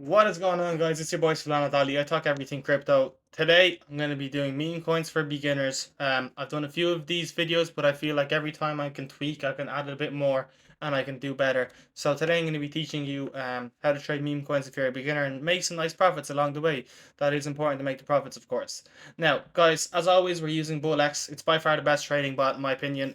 What is going on, guys? It's your boy Solana. I talk everything crypto. Today I'm going to be doing meme coins for beginners. I've done a few of these videos, but I feel like every time I can tweak, I can add a bit more and I can do better. So today I'm going to be teaching you how to trade meme coins if you're a beginner and make some nice profits along the way. That is important to make the profits, of course. Now, guys, as always, we're using BULLX. It's by far the best trading bot, in my opinion.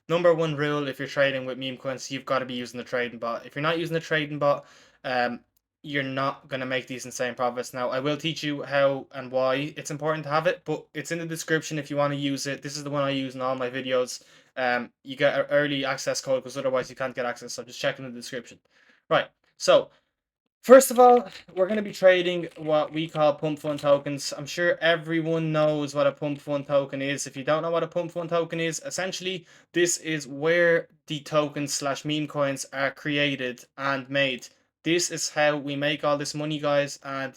Number one rule if you're trading with meme coins, you've got to be using the trading bot. If you're not using the trading bot, um, you're not going to make these insane profits. Now, I will teach you how and why it's important to have it, but it's in the description if you want to use it. This is the one I use in all my videos. You get an early access code because otherwise you can't get access, so just check in the description. Right, so first of all, we're going to be trading what we call Pumpfun tokens. I'm sure everyone knows what a Pumpfun token is. If you don't know what a Pumpfun token is, essentially this is where the tokens slash meme coins are created and made. This is how we make all this money, guys. And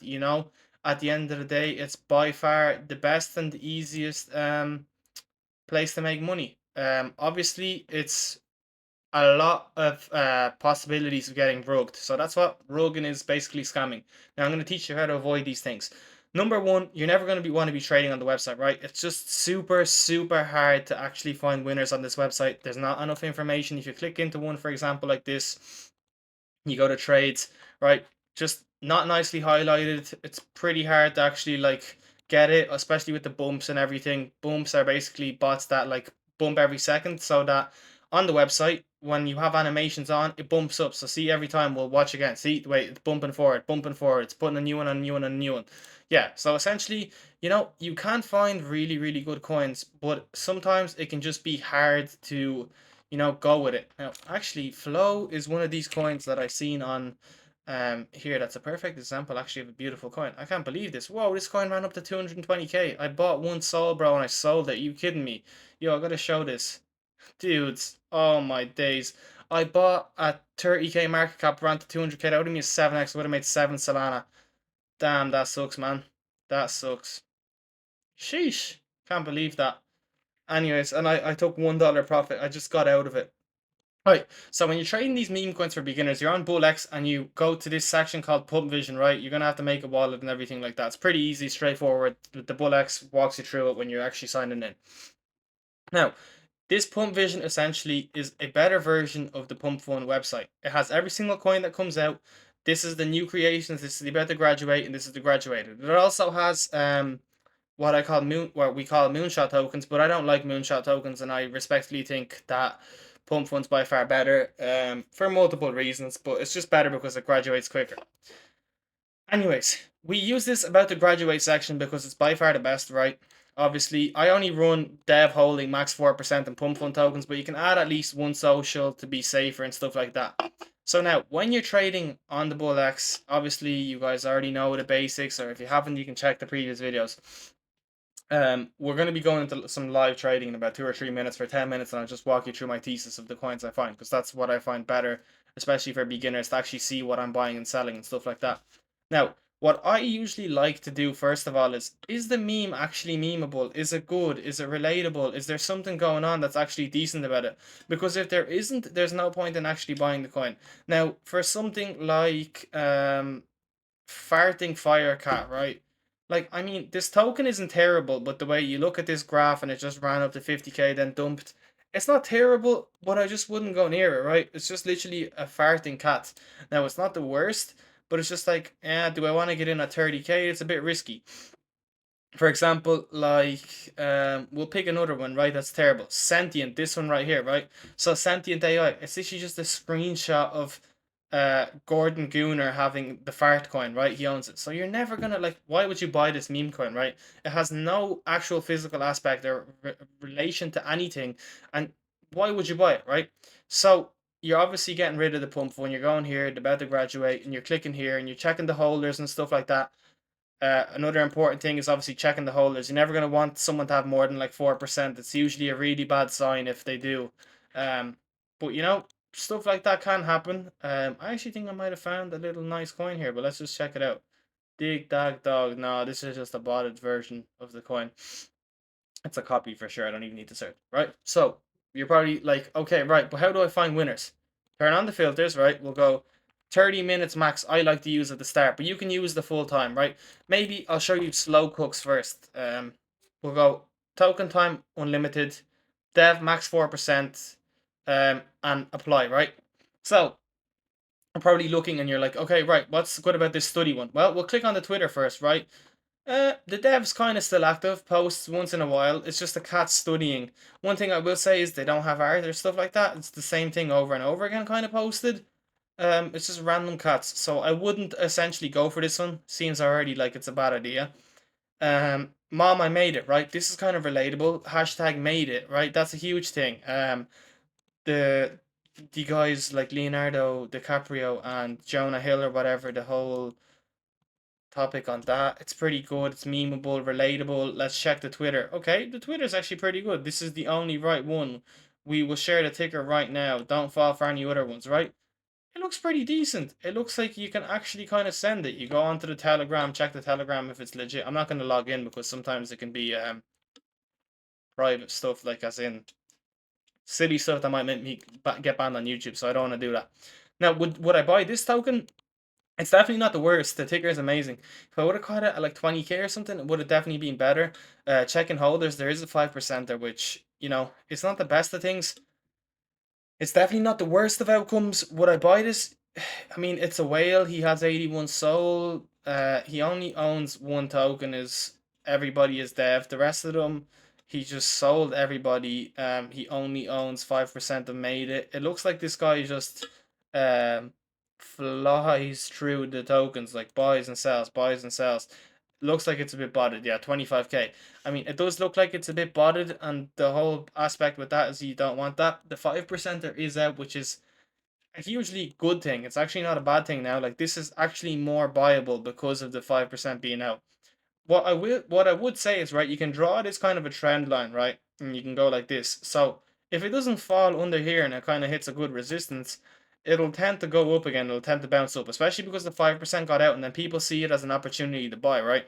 at the end of the day, it's by far the best and the easiest place to make money. Obviously, it's a lot of possibilities of getting rugged. So that's what rugging is, basically scamming. Now I'm going to teach you how to avoid these things. Number one, you're never going to want to be trading on the website, right? It's just super hard to actually find winners on this website. There's not enough information. If you click into one, for example, like this, you go to trades, right? Just not nicely highlighted. It's pretty hard to actually get it, especially with the bumps and everything. Bumps are basically bots that bump every second, so that on the website when you have animations on, it bumps up. So see, every time we'll watch again. See, wait, it's bumping forward, it's putting a new one on a new one on a new one. Yeah, so essentially, you can find really good coins, but sometimes it can just be hard to go with it. Now, actually, Flow is one of these coins that I've seen on here. That's a perfect example, actually, of a beautiful coin. I can't believe this. Whoa, this coin ran up to 220k. I bought one soul, bro, and I sold it. You kidding me? Yo, I gotta show this. Dudes, oh my days. I bought at 30k market cap, ran to 200k. That would have been 7x. Would have made 7 Solana. Damn, that sucks, man. That sucks. Sheesh. Can't believe that. Anyways, and I took $1 profit. I just got out of it. Right, so when you're trading these meme coins for beginners, you're on BULLX and you go to this section called Pump Vision, right? You're going to have to make a wallet and everything like that. It's pretty easy, straightforward. The BULLX walks you through it when you're actually signing in. Now, this Pump Vision essentially is a better version of the Pumpfun website. It has every single coin that comes out. This is the new creations. This is the about to graduate, and this is the graduated. It also has what we call moonshot tokens, but I don't like moonshot tokens, and I respectfully think that Pumpfun's by far better for multiple reasons, but it's just better because it graduates quicker. Anyways, we use this about the graduate section because it's by far the best, right? Obviously, I only run dev holding max 4% and Pumpfun tokens, but you can add at least one social to be safer and stuff like that. So now, when you're trading on the BULLX, obviously you guys already know the basics, or if you haven't, you can check the previous videos. We're going to be going into some live trading in about 2 or 3 minutes for 10 minutes, and I'll just walk you through my thesis of the coins I find, because that's what I find better, especially for beginners, to actually see what I'm buying and selling and stuff like that. Now, what I usually like to do first of all is the meme actually memeable? Is it good? Is it relatable? Is there something going on that's actually decent about it? Because if there isn't, there's no point in actually buying the coin. Now, for something like farting firecat, right? Like, I mean, this token isn't terrible, but the way you look at this graph and it just ran up to 50k, then dumped. It's not terrible, but I just wouldn't go near it, right? It's just literally a farting cat. Now, it's not the worst, but it's just like, do I want to get in at 30k? It's a bit risky. For example, we'll pick another one, right? That's terrible. Sentient, this one right here, right? So Sentient AI, it's literally just a screenshot of Gordon Gooner having the fart coin, right? He owns it. So you're never gonna why would you buy this meme coin, right? It has no actual physical aspect or relation to anything, and why would you buy it, right? So you're obviously getting rid of the pump when you're going here, about to graduate, and you're clicking here and you're checking the holders and stuff like that. Another important thing is obviously checking the holders. You're never going to want someone to have more than 4%. It's usually a really bad sign if they do. But stuff like that can happen. I actually think I might have found a little nice coin here, but let's just check it out. Dig Dag Dog. No, this is just a botted version of the coin. It's a copy for sure. I don't even need to search. Right? So you're probably like, okay, right, but how do I find winners? Turn on the filters, right? We'll go 30 minutes max I like to use at the start, but you can use the full time, right? Maybe I'll show you slow cooks first. We'll go token time unlimited, dev max 4%, and apply, right? So I'm probably looking and you're like, okay, right, what's good about this study one? Well, we'll click on the Twitter first, right? The dev's kind of still active, posts once in a while. It's just the cat studying. One thing I will say is they don't have art or stuff like that. It's the same thing over and over again, kind of posted. It's just random cats. So I wouldn't essentially go for this one. Seems already like it's a bad idea. Mom, I made it, right? This is kind of relatable. Hashtag made it, right? That's a huge thing. The the guys like Leonardo DiCaprio and Jonah Hill or whatever, the whole topic on that. It's pretty good. It's memeable, relatable. Let's check the Twitter. Okay, the Twitter's actually pretty good. This is the only right one. We will share the ticker right now. Don't fall for any other ones, right? It looks pretty decent. It looks like you can actually kind of send it. You go onto the Telegram, check the Telegram if it's legit. I'm not going to log in because sometimes it can be private stuff, like as in silly stuff that might make me get banned on YouTube. So I don't want to do that. Now, would I buy this token? It's definitely not the worst. The ticker is amazing. If I would have caught it at like 20k or something, it would have definitely been better. Checking holders, there is a 5% there, which, it's not the best of things. It's definitely not the worst of outcomes. Would I buy this? I mean, it's a whale. He has 81 soul. He only owns one token. Is everybody is dev. The rest of them, he just sold everybody. He only owns 5% of made it. It looks like this guy just um flies through the tokens, like buys and sells, buys and sells. Looks like it's a bit botted. Yeah, 25k. I mean, it does look like it's a bit botted, and the whole aspect with that is you don't want that. The 5%er is out, which is a hugely good thing. It's actually not a bad thing now. Like, this is actually more buyable because of the 5% being out. What I would say is, right, you can draw this kind of a trend line, right? And you can go like this. So if it doesn't fall under here and it kind of hits a good resistance, it'll tend to go up again. It'll tend to bounce up, especially because the 5% got out and then people see it as an opportunity to buy, right?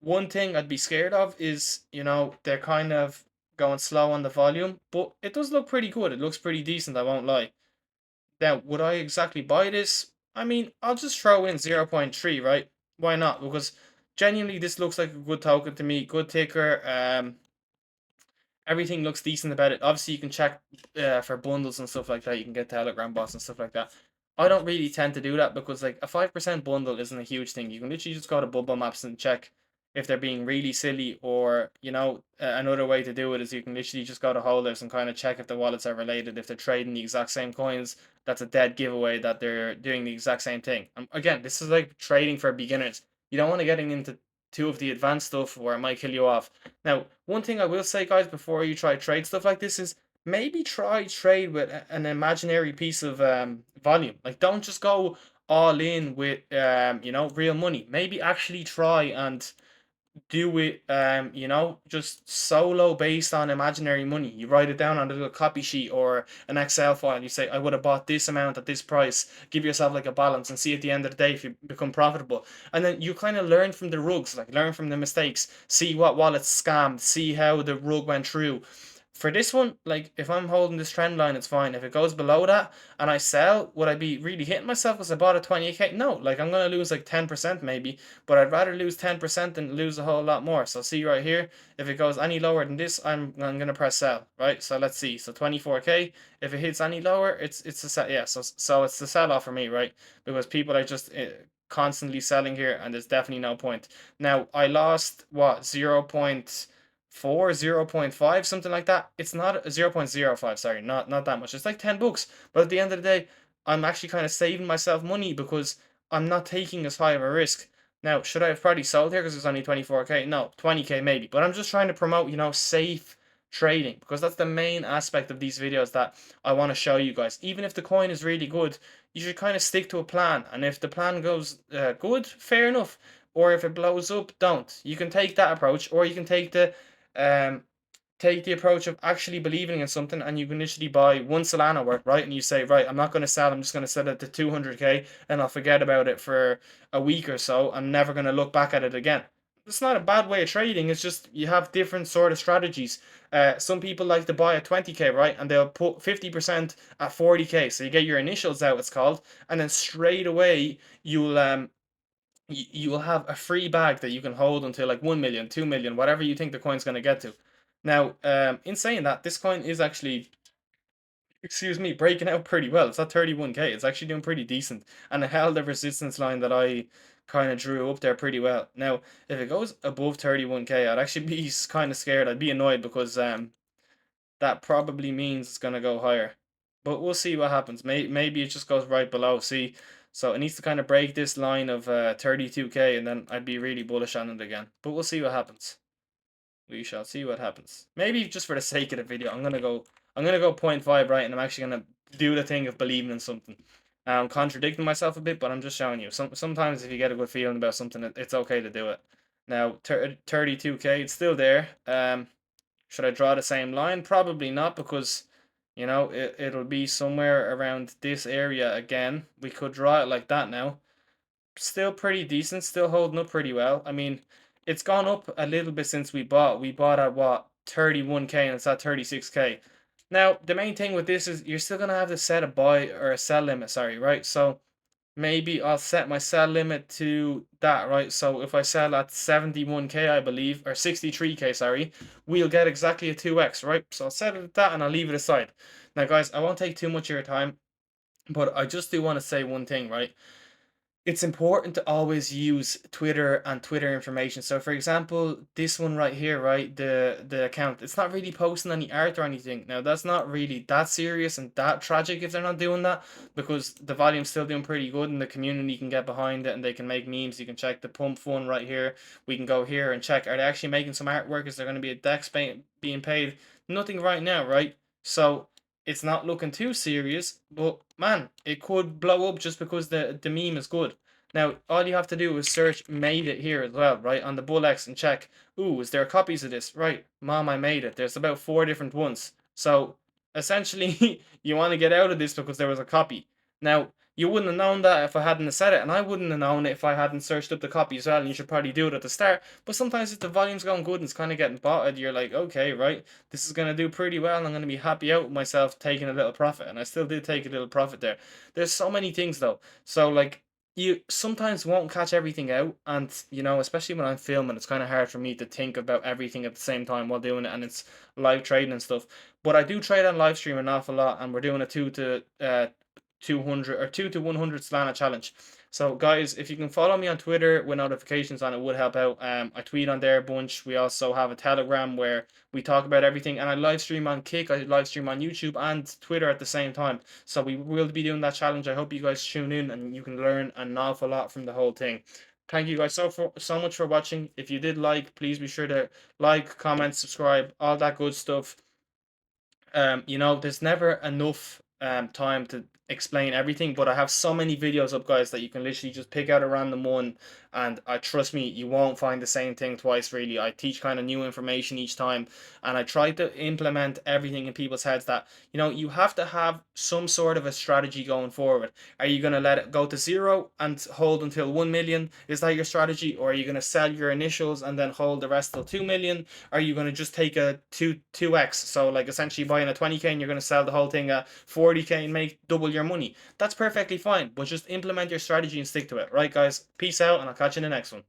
One thing I'd be scared of is, they're kind of going slow on the volume, but it does look pretty good. It looks pretty decent, I won't lie. Now, would I exactly buy this? I mean, I'll just throw in 0.3, right? Why not? Because genuinely, this looks like a good token to me. Good ticker. Everything looks decent about it. Obviously, you can check for bundles and stuff like that. You can get Telegram bots and stuff like that. I don't really tend to do that because like a 5% bundle isn't a huge thing. You can literally just go to Bubble Maps and check if they're being really silly, or another way to do it is you can literally just go to holders and kind of check if the wallets are related. If they're trading the exact same coins, that's a dead giveaway that they're doing the exact same thing. Again, this is like trading for beginners. You don't want to get into too of the advanced stuff where it might kill you off. Now, one thing I will say, guys, before you try trade stuff like this is maybe try trade with an imaginary piece of volume. Like, don't just go all in with real money. Maybe actually try and do it just solo based on imaginary money. You write it down on a little copy sheet or an Excel file. You say, I would have bought this amount at this price. Give yourself like a balance and see at the end of the day if you become profitable. And then you kind of learn from the rugs, like learn from the mistakes, see what wallets scammed, see how the rug went through. For this one, like if I'm holding this trend line, it's fine. If it goes below that and I sell, would I be really hitting myself because I bought a 20k? No, like I'm gonna lose like 10% maybe, but I'd rather lose 10% than lose a whole lot more. So see right here, if it goes any lower than this, I'm gonna press sell, right? So let's see. So 24k. If it hits any lower, it's a sell. Yeah, so it's the sell off for me, right? Because people are just constantly selling here, and there's definitely no point. Now I lost what 0.4, 0.5, something like that. It's not 0.05, sorry, not that much. It's like 10 bucks. But at the end of the day, I'm actually kind of saving myself money because I'm not taking as high of a risk. Now, should I have probably sold here because it's only 24k? No, 20k maybe. But I'm just trying to promote, safe trading, because that's the main aspect of these videos that I want to show you guys. Even if the coin is really good, you should kind of stick to a plan. And if the plan goes good, fair enough. Or if it blows up, don't. You can take that approach, or you can um, take the approach of actually believing in something, and you can literally buy one Solana worth, right? And you say, right, I'm not going to sell, I'm just going to sell it to 200k and I'll forget about it for a week or so. I'm never going to look back at it again. it's not a bad way of trading. It's just you have different sort of strategies. Some people like to buy at 20k, right? And they'll put 50% at 40k. So you get your initials out, it's called, and then straight away you will have a free bag that you can hold until like 1 million, 2 million, whatever you think the coin's going to get to. Now, in saying that, this coin is actually, excuse me, breaking out pretty well. It's at 31k. It's actually doing pretty decent, and it held the resistance line that I kind of drew up there pretty well. Now, if it goes above 31k, I'd actually be kind of scared. I'd be annoyed because that probably means it's gonna go higher. But we'll see what happens. Maybe it just goes right below. See, so it needs to kind of break this line of 32k, and then I'd be really bullish on it again. But we'll see what happens. We shall see what happens. Maybe just for the sake of the video, I'm gonna go 0.5, right, and I'm actually gonna do the thing of believing in something. I'm contradicting myself a bit, but I'm just showing you. Sometimes if you get a good feeling about something, it's okay to do it. Now 32k, it's still there. Should I draw the same line? Probably not, because it'll be somewhere around this area again. We could draw it like that now. Still pretty decent, still holding up pretty well. I mean, it's gone up a little bit since we bought. We bought at what, 31k, and it's at 36k. Now, the main thing with this is you're still gonna have to set a buy or a sell limit, sorry, right? So maybe I'll set my sell limit to that, right? So if I sell at 71k, I believe, or 63k, sorry, we'll get exactly a 2x, right? So I'll set it at that and I'll leave it aside. Now, guys, I won't take too much of your time, but I just do want to say one thing, right? It's important to always use Twitter and Twitter information. So for example, this one right here, right, the account, it's not really posting any art or anything. Now that's not really that serious and that tragic if they're not doing that, because the volume's still doing pretty good and the community can get behind it and they can make memes. You can check the Pumpfun right here. We can go here and check, are they actually making some artwork? Is there going to be a dex being paid? Nothing right now, right? So it's not looking too serious, but man, it could blow up just because the meme is good. Now, all you have to do is search made it here as well, right, on the BULLX, and check, ooh, is there copies of this? Right, mom, I made it. There's about 4 different ones. So, essentially, you want to get out of this because there was a copy. Now, you wouldn't have known that if I hadn't said it, and I wouldn't have known it if I hadn't searched up the copy as well, and you should probably do it at the start. But sometimes if the volume's going good and it's kind of getting botted, you're like, okay, right, this is going to do pretty well, and I'm going to be happy out with myself taking a little profit. And I still did take a little profit there. There's so many things, though. So, like, you sometimes won't catch everything out, and especially when I'm filming, it's kind of hard for me to think about everything at the same time while doing it, and it's live trading and stuff. But I do trade on live stream an awful lot, and we're doing a 2 to 200 or 2 to 100 Solana challenge. So guys, if you can follow me on Twitter with notifications on, it would help out. I tweet on there a bunch. We also have a Telegram where we talk about everything, and I live stream on Kick, I live stream on YouTube and Twitter at the same time. So we will be doing that challenge. I hope you guys tune in and you can learn an awful lot from the whole thing. Thank you guys so much for watching. If you did like, please be sure to like, comment, subscribe, all that good stuff. There's never enough time to explain everything, but I have so many videos up, guys, that you can literally just pick out a random one, and trust me, you won't find the same thing twice. Really, I teach kind of new information each time, and I try to implement everything in people's heads that you have to have some sort of a strategy going forward. Are you going to let it go to 0 and hold until 1 million? Is that your strategy? Or are you going to sell your initials and then hold the rest till 2 million? Are you going to just take a 2x, so like essentially buying a 20k and you're going to sell the whole thing at 40k and make double your money? That's perfectly fine, but just implement your strategy and stick to it. Right, guys, peace out, and I'll catch you in the next one.